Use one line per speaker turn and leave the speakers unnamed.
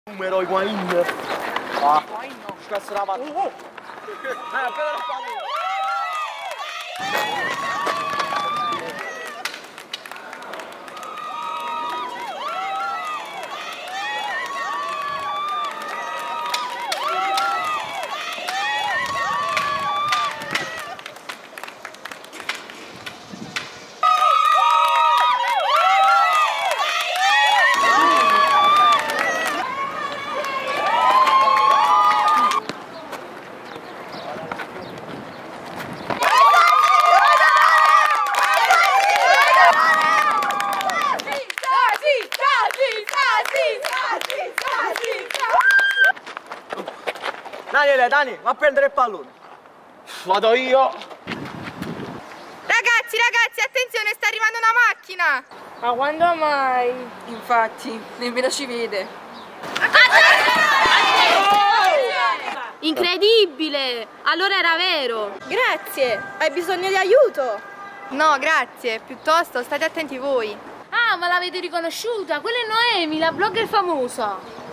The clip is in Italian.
Numero Higuain. Ah, scasso la palla. Appena la palla. Daniele, Dani, va a prendere il pallone. Vado io.
Ragazzi, attenzione, sta arrivando una macchina.
Ma quando mai?
Infatti, nemmeno ci vede.
Incredibile! Allora era vero!
Grazie, hai bisogno di aiuto? No, grazie, piuttosto state attenti voi.
Ah, ma l'avete riconosciuta? Quella è Noemi, la blogger famosa!